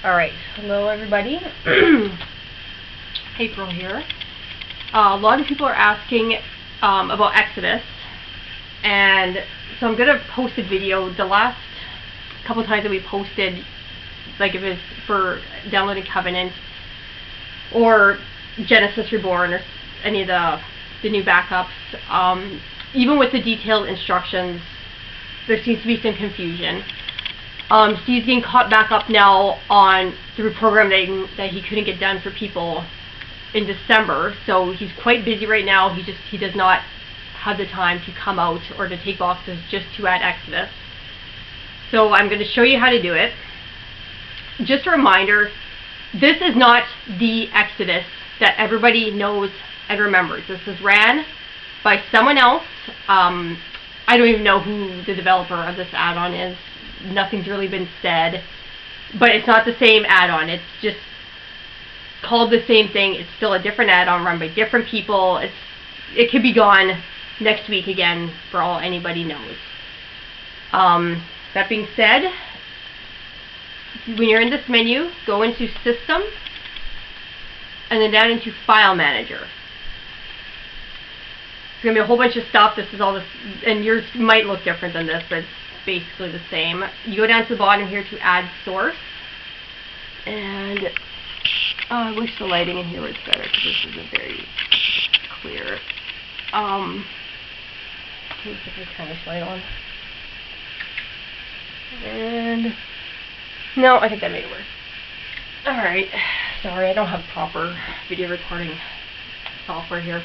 Alright, hello everybody. April here. A lot of people are asking about Exodus, and so I'm going to post a video. The last couple times that we posted, like if it's for downloading Covenant or Genesis Reborn or any of the new backups, even with the detailed instructions, there seems to be some confusion. Steve's getting caught back up now on through programming that he couldn't get done for people in December, so he's quite busy right now. He does not have the time to come out or to take boxes just to add Exodus. So I'm going to show you how to do it. Just a reminder, this is not the Exodus that everybody knows and remembers. This is ran by someone else. I don't even know who the developer of this add-on is. Nothing's really been said, but it's not the same add-on. It's just called the same thing. It's still a different add-on run by different people. It could be gone next week again for all anybody knows. That being said, when you're in this menu, go into System and then down into File Manager. There's going to be a whole bunch of stuff. This is all this, and yours might look different than this, but it's basically the same. You go down to the bottom here to add source, and I wish the lighting in here was better because this isn't very clear. Let me see if I turn this light on. And no, I think that made it work. Alright, sorry, I don't have proper video recording software here.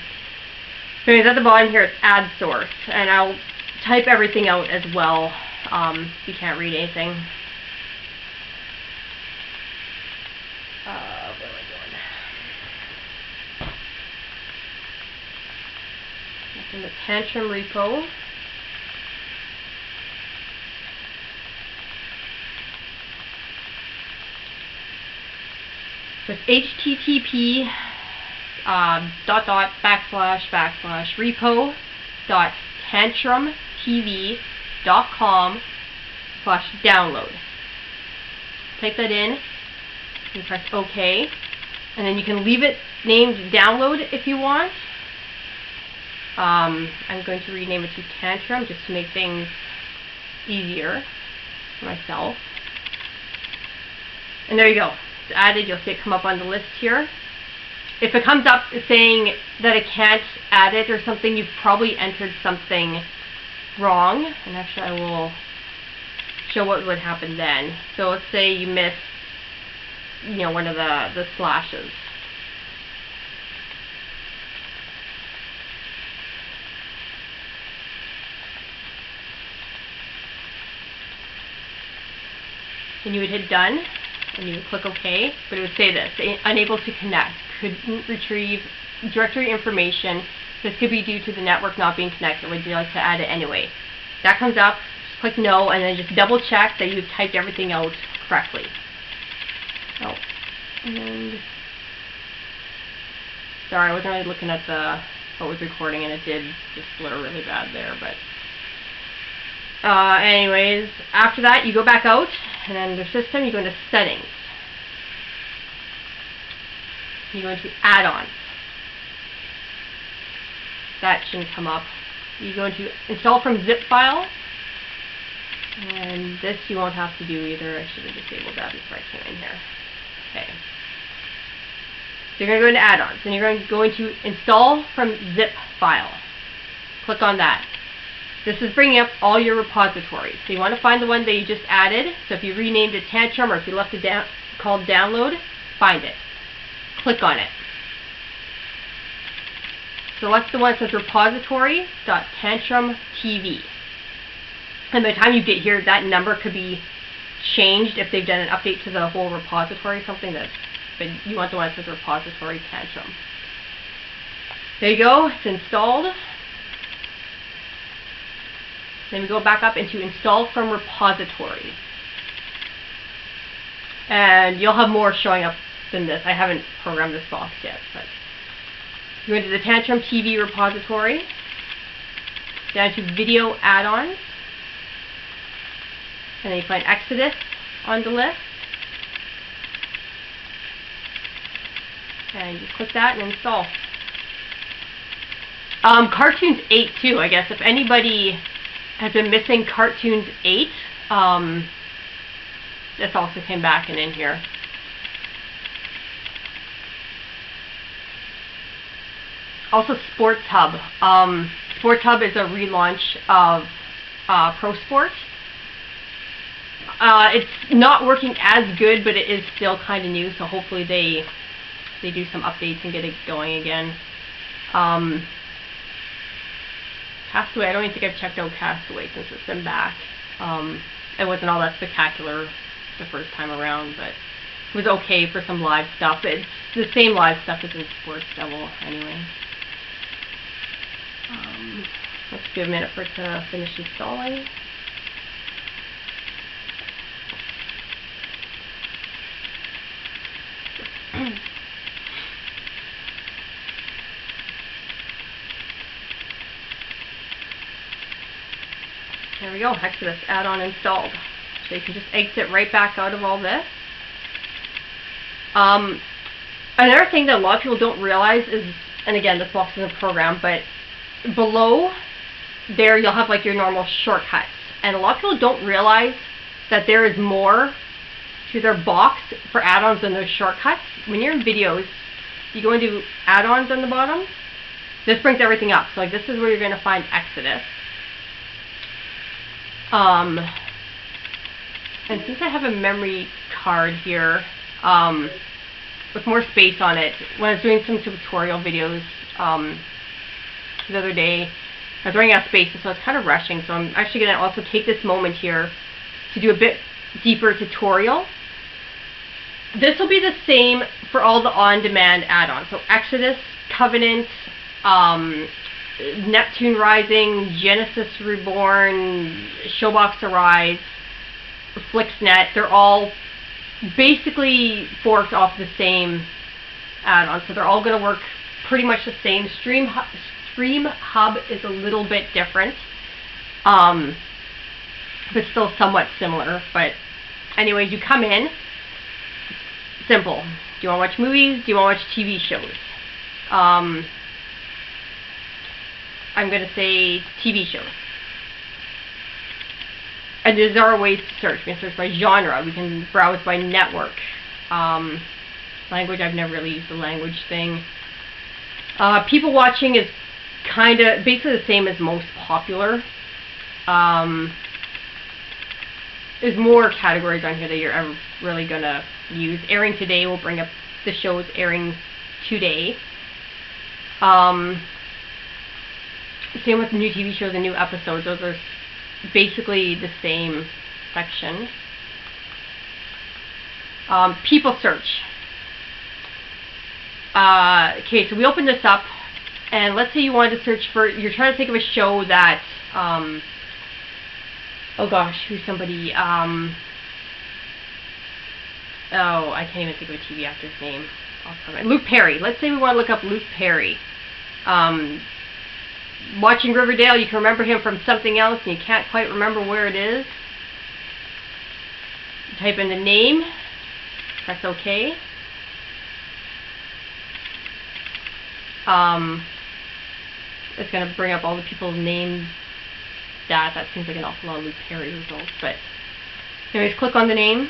So anyways, at the bottom here it's add source, and I'll type everything out as well. If you can't read anything. What am I doing? It's in the Tantrum repo. So it's http repo.//repo.tantrumtv.com/download. Type that in and press OK, and then you can leave it named download if you want. I'm going to rename it to Tantrum just to make things easier for myself. And there you go. It's added. You'll see it come up on the list here. If it comes up saying that I can't add it or something, you've probably entered something wrong. And actually I will show what would happen then. So let's say you missed, one of the slashes. And you would hit done, and you would click OK, but it would say this: unable to connect, couldn't retrieve directory information. This could be due to the network not being connected. Would you like to add it anyway? That comes up, just click no, and then just double check that you've typed everything out correctly. Oh, and sorry, I wasn't really looking at what was recording, and it did just blur really bad there, but anyways, after that you go back out, and then under System you go into Settings. You go into Add-ons. That shouldn't come up. You go into Install from Zip File, and this you won't have to do either. I should have disabled that before I came in here. Okay. So you're going to go into Add-ons, and you're going to go into Install from Zip File. Click on that. This is bringing up all your repositories. So you want to find the one that you just added. So if you renamed it Tantrum, or if you left it called Download, find it. Click on it. Select the one that says repository.tantrumtv. And by the time you get here, that number could be changed if they've done an update to the whole repository or something. But you want the one that says repository Tantrum. There you go. It's installed. Then we go back up into Install from Repository. And you'll have more showing up than this. I haven't programmed this box yet, but you go into the Tantrum TV repository, down to Video Add-ons, and then you find Exodus on the list. And you click that and install. Cartoons 8 too, I guess. If anybody has been missing Cartoons 8, this also came back and in here. Also Sports Hub. Sports Hub is a relaunch of Pro Sport. It's not working as good, but it is still kind of new, so hopefully they do some updates and get it going again. Castaway, I don't even think I've checked out Castaway since it's been back. It wasn't all that spectacular the first time around, but it was okay for some live stuff. It's the same live stuff as in Sports Devil anyway. Let's give a minute for it to finish installing. There we go, Exodus add-on installed. So you can just exit right back out of all this. Another thing that a lot of people don't realize is, and again, this box isn't programmed, but below there you'll have like your normal shortcuts. And a lot of people don't realize that there is more to their box for add-ons than those shortcuts. When you're in videos, you go into add-ons on the bottom. This brings everything up. So like this is where you're going to find Exodus. And since I have a memory card here with more space on it, when I was doing some tutorial videos the other day, I was running out of space, so I was kind of rushing. So I'm actually going to also take this moment here to do a bit deeper tutorial. This will be the same for all the on-demand add-ons. So Exodus, Covenant, Neptune Rising, Genesis Reborn, Showbox Arise, FlixNet, they're all basically forked off the same add-on. So they're all going to work pretty much the same. Stream Hub is a little bit different, but still somewhat similar. But anyways, you come in, simple. Do you want to watch movies? Do you want to watch TV shows? I'm going to say TV shows. And there are ways to search. We can search by genre. We can browse by network. Language, I've never really used the language thing. People watching is kind of basically the same as most popular. There's more categories on here that you're ever really going to use. Airing today will bring up the shows airing today. Same with new TV shows and new episodes. Those are basically the same section. People search. Okay, so we open this up, and let's say you wanted to search for, you're trying to think of a show that, oh gosh, who's somebody, oh, I can't even think of a TV actor's name. Luke Perry. Let's say we want to look up Luke Perry. Watching Riverdale, you can remember him from something else, and you can't quite remember where it is. Type in the name, press OK. It's going to bring up all the people's names. That seems like an awful lot of Luke Perry results, but anyways, click on the name.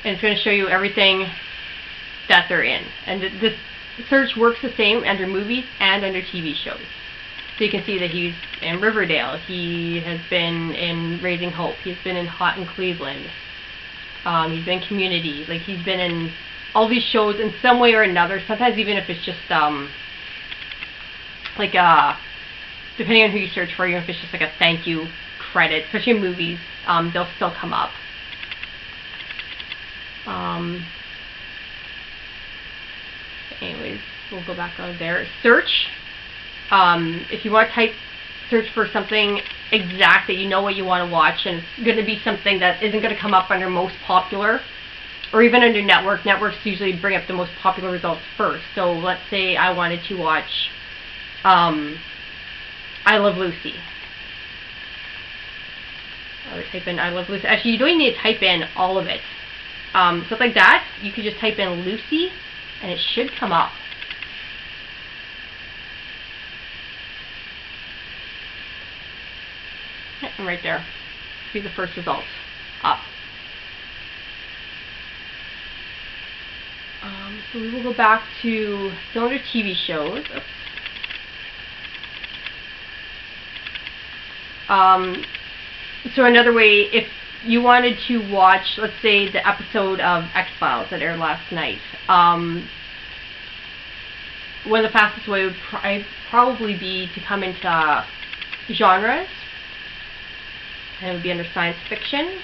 And it's going to show you everything that they're in. And this search works the same under movies and under TV shows. So you can see that he's in Riverdale. He has been in Raising Hope. He's been in Hot in Cleveland. He's been in Community. Like, he's been in all these shows in some way or another. Sometimes even if it's just like depending on who you search for, even if it's just like a thank you credit, especially in movies, they'll still come up. Anyways, we'll go back out of there. Search. If you want to search for something exact that you know what you want to watch, and it's going to be something that isn't going to come up under most popular, or even under network. Networks usually bring up the most popular results first. So let's say I wanted to watch I Love Lucy. I would type in I love Lucy. Actually, you don't even need to type in all of it. Stuff like that, you could just type in Lucy, and it should come up. And right there, see the first results up. So we will go back to still under TV shows. So another way, if you wanted to watch, let's say, the episode of X-Files that aired last night, one of the fastest way would probably be to come into genres, and it would be under science fiction.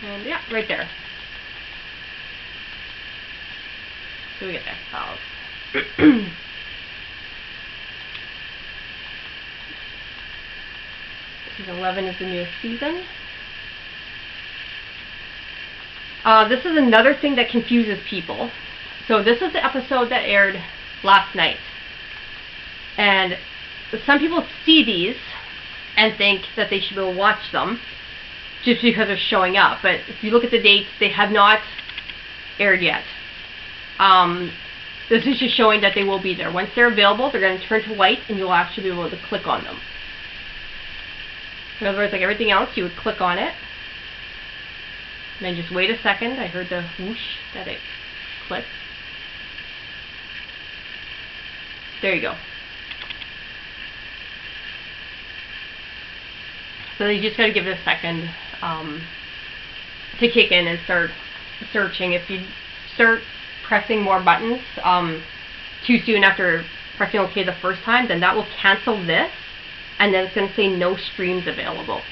And yeah, right there. So we get the X-Files. Season 11 is the newest season. This is another thing that confuses people. So this is the episode that aired last night. And some people see these and think that they should go watch them just because they're showing up. But if you look at the dates, they have not aired yet. This is just showing that they will be there. Once they're available, they're going to turn to white, and you'll actually be able to click on them. In other words, like everything else, you would click on it, and then just wait a second. I heard the whoosh that it clicked. There you go. So you just got to give it a second to kick in and start searching. If you start pressing more buttons too soon after pressing OK the first time, then that will cancel this, and then it's going to say no streams available.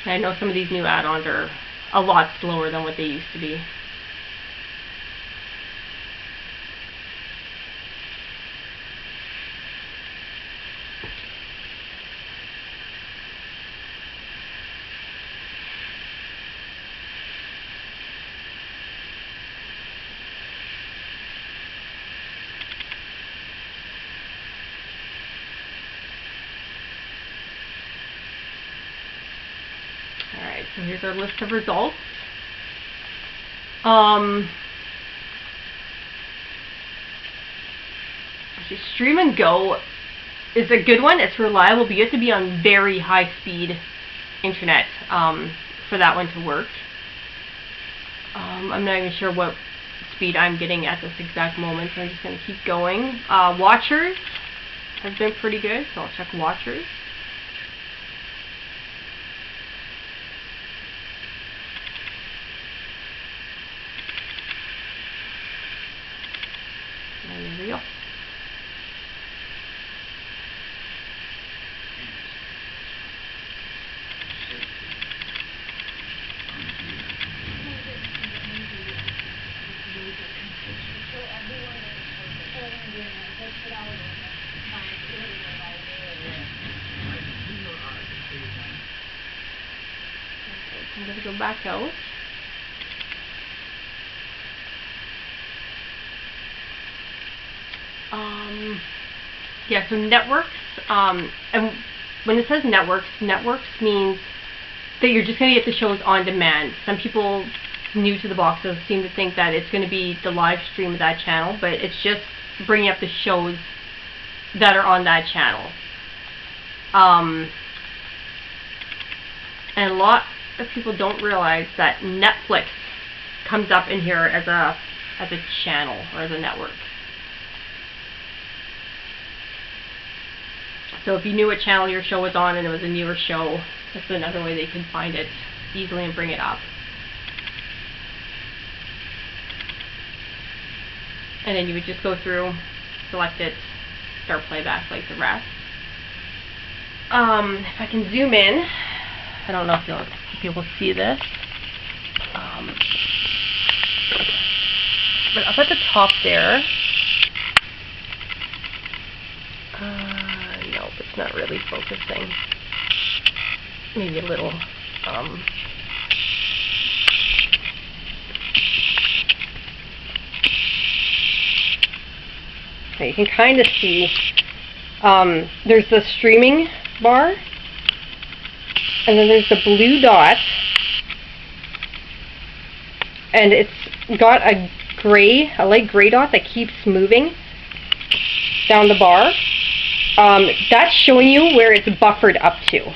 I know some of these new add-ons are a lot slower than what they used to be. Alright, so here's our list of results. Stream and Go is a good one. It's reliable, but you have to be on very high speed internet for that one to work. I'm not even sure what speed I'm getting at this exact moment, so I'm just going to keep going. Watchers has been pretty good, so I'll check Watchers. And there we go. I'm going to go back out. Yeah, so networks, and when it says networks means that you're just going to get the shows on demand. Some people new to the boxes seem to think that it's going to be the live stream of that channel, but it's just bringing up the shows that are on that channel. And a lot of people don't realize that Netflix comes up in here as a channel or as a network. So if you knew what channel your show was on and it was a newer show, that's another way they can find it easily and bring it up. And then you would just go through, select it, start playback like the rest. If I can zoom in, I don't know if you'll be able to see this. But up at the top there, not really focusing. Maybe a little. Okay, you can kind of see there's the streaming bar, and then there's the blue dot, and it's got a light gray dot that keeps moving down the bar. That's showing you where it's buffered up to.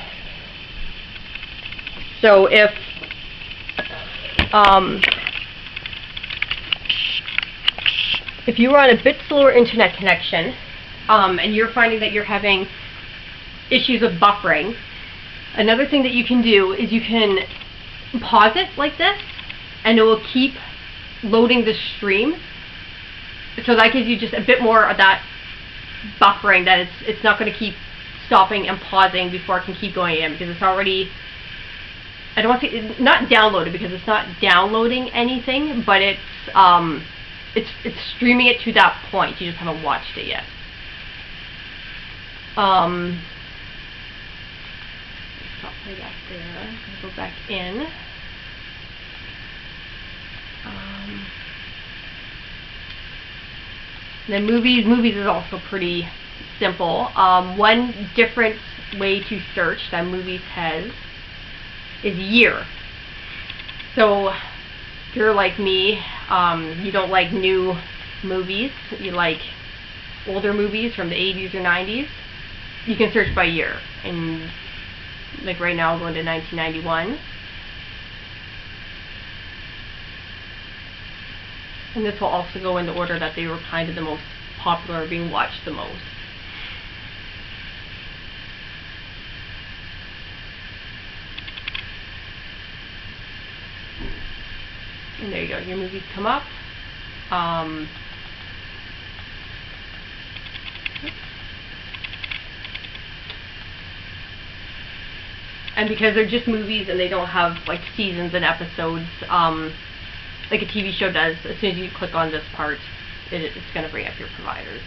So if you are on a bit slower internet connection, and you're finding that you're having issues with buffering, another thing that you can do is you can pause it like this, and it will keep loading the stream. So that gives you just a bit more of that buffering, that it's not going to keep stopping and pausing before it can keep going in, because it's already, I don't want to say it's not downloaded, because it's not downloading anything, but it's streaming it to that point. You just haven't watched it yet. Stop right up there. Go back in. Then movies is also pretty simple. One different way to search that movies has is year. So if you're like me, you don't like new movies, you like older movies from the 80s or 90s, you can search by year. And like right now, I'll go into 1991. And this will also go in the order that they were kind of the most popular, being watched the most. And there you go, your movies come up. And because they're just movies and they don't have like seasons and episodes, like a TV show does, as soon as you click on this part, it's going to bring up your providers.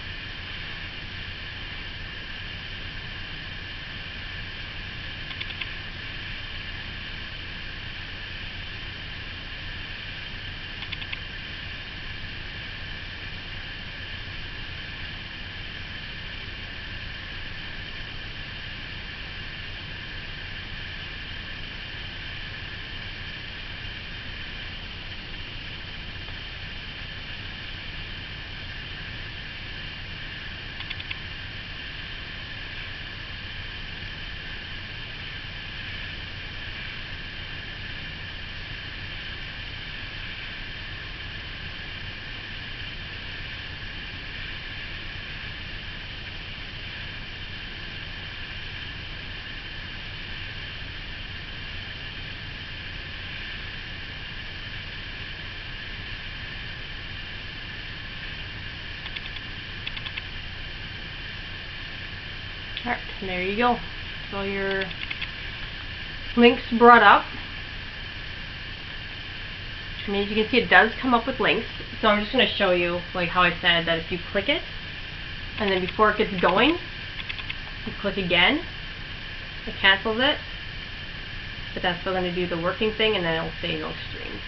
Alright, and there you go. So your links brought up. And as you can see, it does come up with links. So I'm just going to show you like how I said that if you click it, and then before it gets going, you click again, it cancels it, but that's still going to do the working thing, and then it'll say no streams.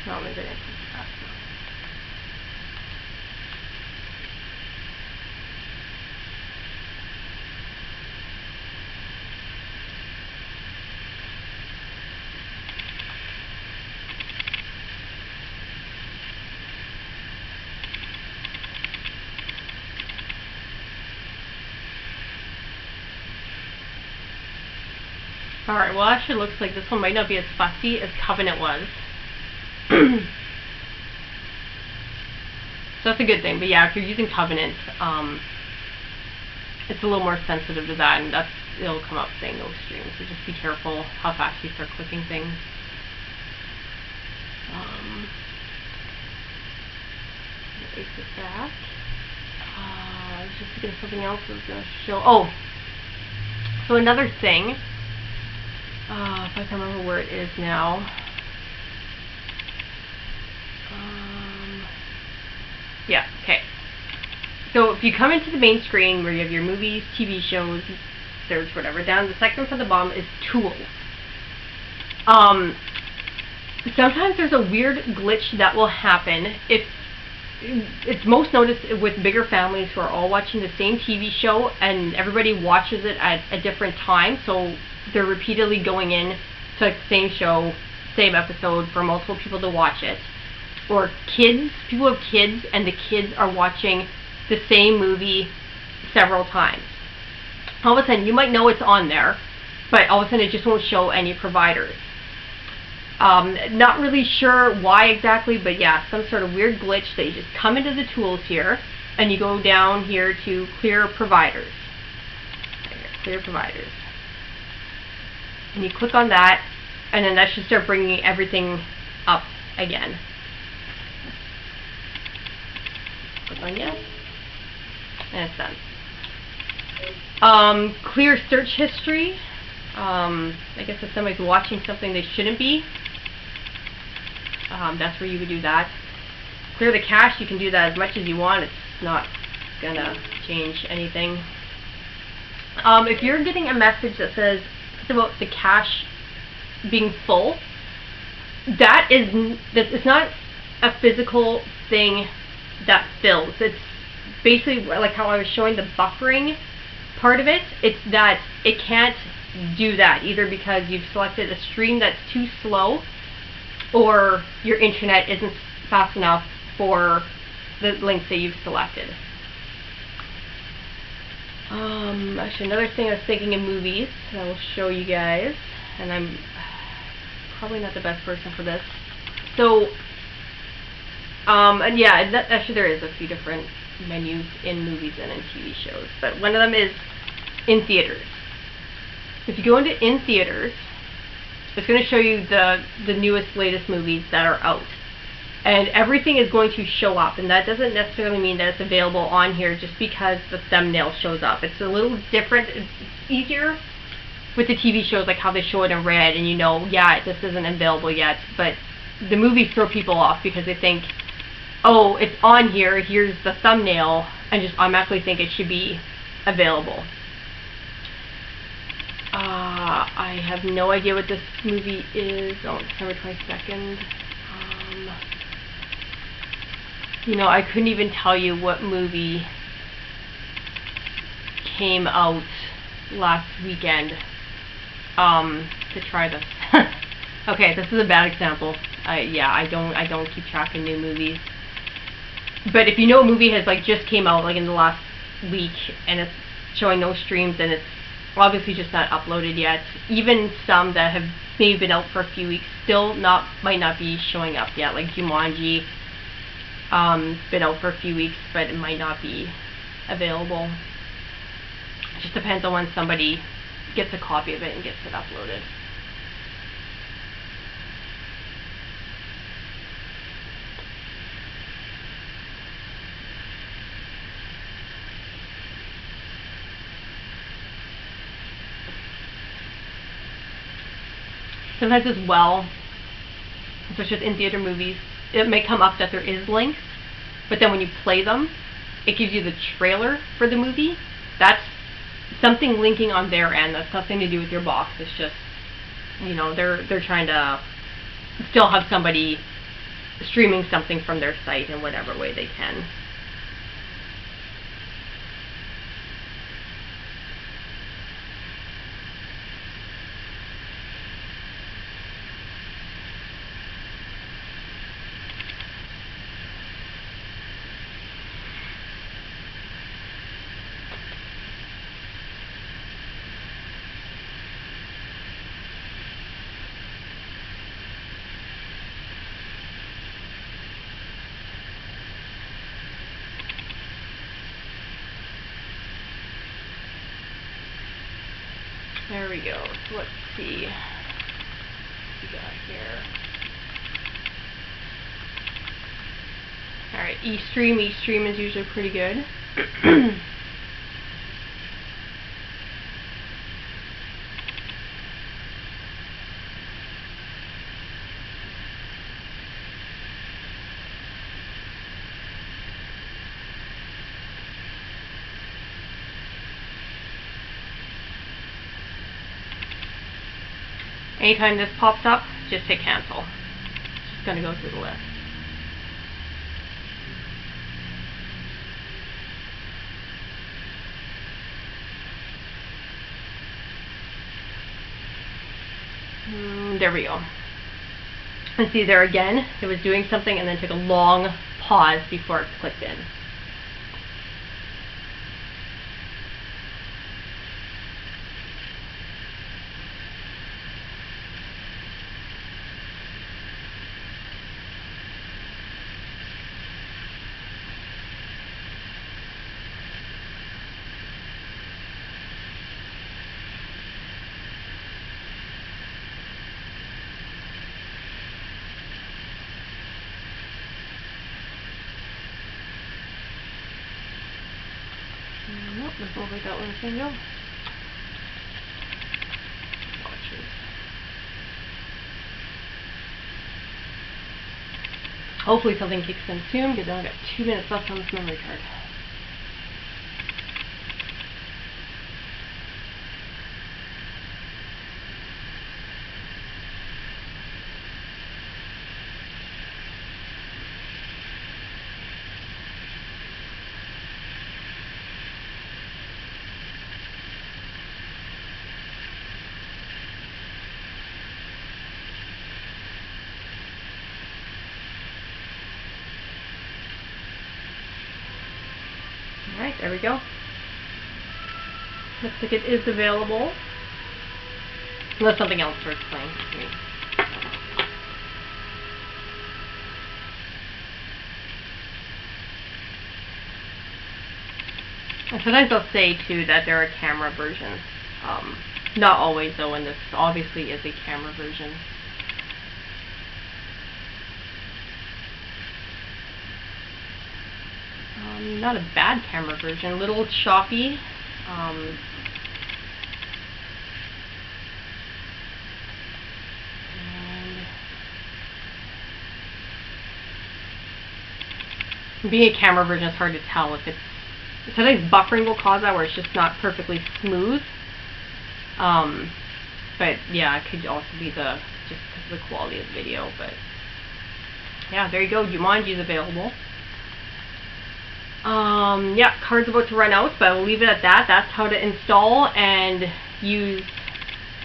No, I'm going to Alright, well actually it looks like this one might not be as fussy as Covenant was. So that's a good thing. But yeah, if you're using Covenant, it's a little more sensitive to that, and it'll come up saying no streams. So just be careful how fast you start clicking things. Erase this back. I was just thinking of something else I was going to show. Oh, so another thing If I can remember where it is now. Yeah, okay. So if you come into the main screen where you have your movies, TV shows, search, whatever, down the second from the bottom is tools. Sometimes there's a weird glitch that will happen. It's most noticed with bigger families who are all watching the same TV show and everybody watches it at a different time, so they're repeatedly going in to the same show, same episode for multiple people to watch it. Or kids, people have kids and the kids are watching the same movie several times. All of a sudden, you might know it's on there, but all of a sudden it just won't show any providers. Not really sure why exactly, but yeah, some sort of weird glitch that you just come into the tools here, and you go down here to clear providers. Right here, clear providers. And you click on that, and then that should start bringing everything up again. Click on yes, and it's done. Clear search history. I guess if somebody's watching something they shouldn't be, that's where you would do that. Clear the cache, you can do that as much as you want. It's not gonna change anything. If you're getting a message that says it's about the cache being full, it's not a physical thing that fills. It's basically like how I was showing the buffering part of it. It's that it can't do that either because you've selected a stream that's too slow or your internet isn't fast enough for the links that you've selected. Actually, another thing I was thinking in movies that I will show you guys, and I'm probably not the best person for this. So, and yeah, actually there is a few different menus in movies and in TV shows, but one of them is in theaters. If you go into in theaters, it's going to show you the newest, latest movies that are out. And everything is going to show up, and that doesn't necessarily mean that it's available on here just because the thumbnail shows up. It's a little different. It's easier with the TV shows, like how they show it in red, and you know, yeah, this isn't available yet, but the movies throw people off because they think, oh, it's on here, here's the thumbnail, and just automatically think it should be available. I have no idea what this movie is. Oh, December 22nd. You know, I couldn't even tell you what movie came out last weekend to try this. Okay, this is a bad example. I don't keep track of new movies. But if you know a movie has like just came out like in the last week and it's showing no streams and it's obviously just not uploaded yet, even some that have maybe been out for a few weeks still might not be showing up yet, like Jumanji, been out for a few weeks but it might not be available. It just depends on when somebody gets a copy of it and gets it uploaded. Sometimes as well, especially with in-theater movies, it may come up that there is links, but then when you play them, it gives you the trailer for the movie. That's something linking on their end. That's nothing to do with your box. It's just, you know, they're trying to still have somebody streaming something from their site in whatever way they can. There we go. So let's see what we got here. Alright, eStream. eStream is usually pretty good. Anytime this pops up, just hit cancel. Just going to go through the list. There we go. And see there again, it was doing something and then took a long pause before it clicked in. Nope, doesn't look like that one's going to go. Hopefully something kicks in soon, because I've got 2 minutes left on this memory card. Alright, there we go. Looks like it is available. Unless something else starts playing. And sometimes they'll say too that there are camera versions. Not always though, and this obviously is a camera version. Not a bad camera version, a little choppy. And being a camera version, it's hard to tell if it's. Sometimes buffering will cause that, where it's just not perfectly smooth. But yeah, it could also be just because of the quality of the video. But yeah, there you go. Jumanji is available. Yeah, card's about to run out, but I'll leave it at that. That's how to install and use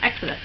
Exodus.